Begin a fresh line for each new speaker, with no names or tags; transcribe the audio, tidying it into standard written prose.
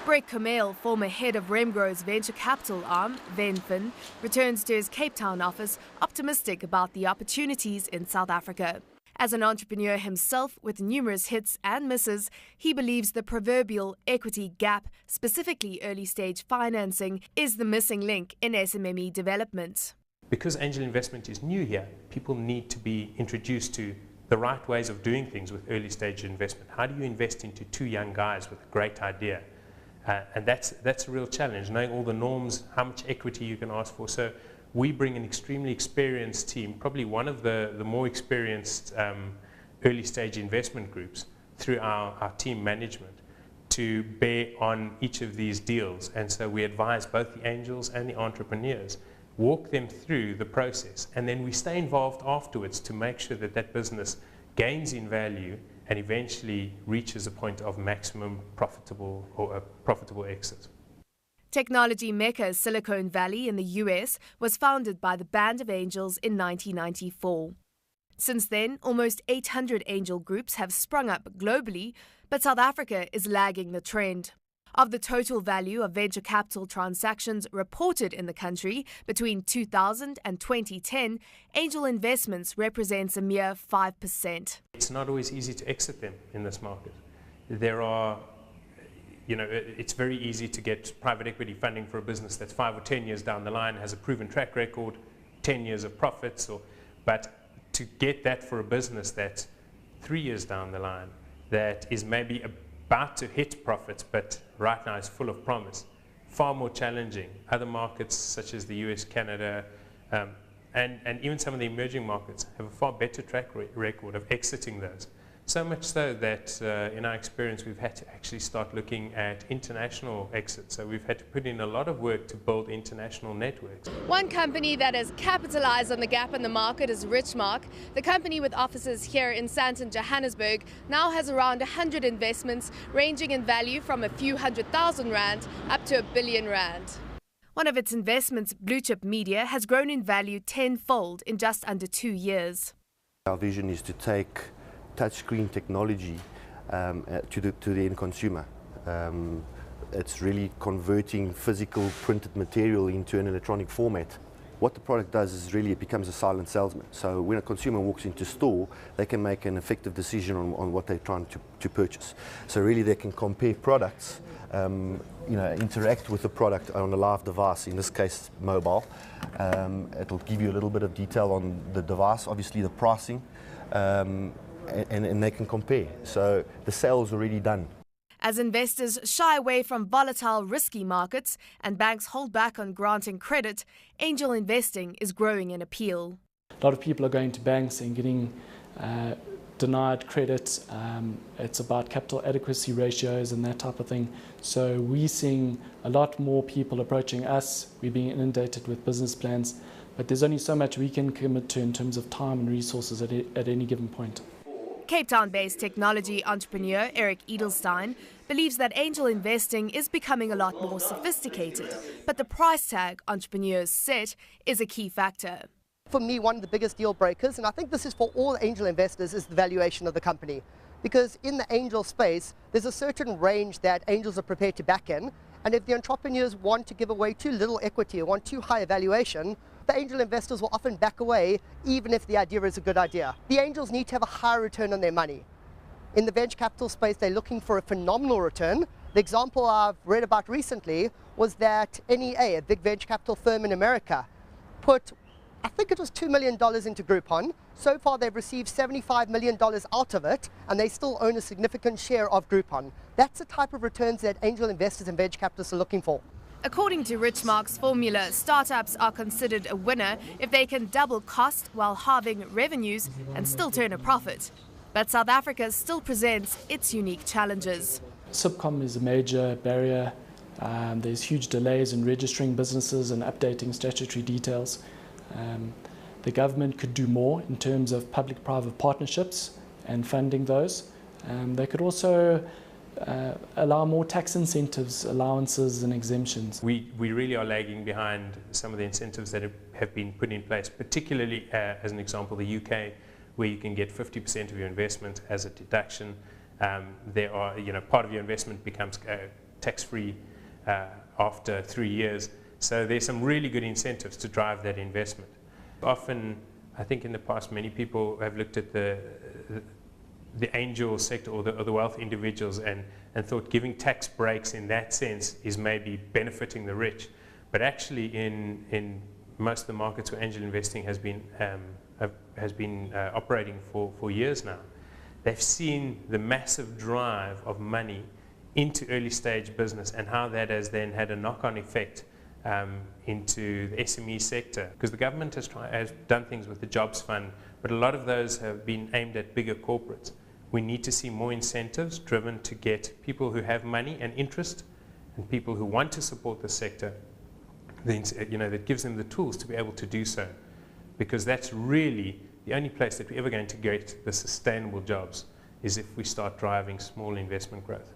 Brett Kamel, former head of Remgro's venture capital arm, Venfin, returns to his Cape Town office optimistic about the opportunities in South Africa. As an entrepreneur himself with numerous hits and misses, he believes the proverbial equity gap, specifically early-stage financing, is the missing link in SMME development.
Because angel investment is new here, people need to be introduced to the right ways of doing things with early-stage investment. How do you invest into two young guys with a great idea? And that's a real challenge, knowing all the norms, how much equity you can ask for. So we bring an extremely experienced team, probably one of the more experienced early stage investment groups through our team management to bear on each of these deals. And so we advise both the angels and the entrepreneurs, walk them through the process, and then we stay involved afterwards to make sure that that business gains in value and eventually reaches a point of maximum profitable exit.
Technology mecca Silicon Valley in the US was founded by the Band of Angels in 1994. Since then, almost 800 angel groups have sprung up globally, but South Africa is lagging the trend. Of the total value of venture capital transactions reported in the country between 2000 and 2010, angel investments represents a mere 5%.
It's not always easy to exit them in this market. It's very easy to get private equity funding for a business that's 5 or 10 years down the line, has a proven track record, 10 years of profits, but to get that for a business that's 3 years down the line, that is maybe about to hit profits, but right now is full of promise, far more challenging. Other markets such as the US, Canada, and even some of the emerging markets have a far better track record of exiting those. So much so that in our experience we've had to actually start looking at international exits. So we've had to put in a lot of work to build international networks.
One company that has capitalized on the gap in the market is Richmark. The company with offices here in Sandton, Johannesburg, now has around 100 investments ranging in value from a few R100,000 up to R1 billion. One of its investments, Blue Chip Media, has grown in value tenfold in just under 2 years.
Our vision is to take touchscreen technology to the end consumer. It's really converting physical printed material into an electronic format. What the product does is really it becomes a silent salesman. So when a consumer walks into store, they can make an effective decision on what they're trying to purchase. So really they can compare products, interact with the product on a live device, in this case mobile. It'll give you a little bit of detail on the device, obviously the pricing, and they can compare. So the sale's already done.
As investors shy away from volatile, risky markets and banks hold back on granting credit, angel investing is growing in appeal.
A lot of people are going to banks and getting denied credit. It's about capital adequacy ratios and that type of thing. So we're seeing a lot more people approaching us. We're being inundated with business plans, but there's only so much we can commit to in terms of time and resources at any given point.
Cape Town-based technology entrepreneur Eric Edelstein believes that angel investing is becoming a lot more sophisticated, but the price tag entrepreneurs set is a key factor.
For me, one of the biggest deal breakers, and I think this is for all angel investors, is the valuation of the company. Because in the angel space, there's a certain range that angels are prepared to back in, and if the entrepreneurs want to give away too little equity or want too high a valuation, the angel investors will often back away even if the idea is a good idea. The angels need to have a high return on their money. In the venture capital space, they're looking for a phenomenal return. The example I've read about recently was that NEA, a big venture capital firm in America, put, I think it was $2 million into Groupon. So far they've received $75 million out of it, and they still own a significant share of Groupon. That's the type of returns that angel investors and venture capitalists are looking for.
According to Richmark's formula, startups are considered a winner if they can double cost while halving revenues and still turn a profit. But South Africa still presents its unique challenges.
SIPCOM is a major barrier. There's huge delays in registering businesses and updating statutory details. The government could do more in terms of public-private partnerships and funding those. They could also allow more tax incentives, allowances and exemptions.
We really are lagging behind some of the incentives that have been put in place, particularly as an example the UK, where you can get 50% of your investment as a deduction. Part of your investment becomes tax-free after 3 years. So there's some really good incentives to drive that investment. Often, I think in the past, many people have looked at the angel sector or the wealth individuals and thought giving tax breaks in that sense is maybe benefiting the rich. But actually in most of the markets where angel investing has been operating for years now, they've seen the massive drive of money into early stage business and how that has then had a knock-on effect into the SME sector. Because the government has done things with the Jobs Fund, but a lot of those have been aimed at bigger corporates. We need to see more incentives driven to get people who have money and interest and people who want to support the sector, that gives them the tools to be able to do so. Because that's really the only place that we're ever going to get the sustainable jobs is if we start driving small investment growth.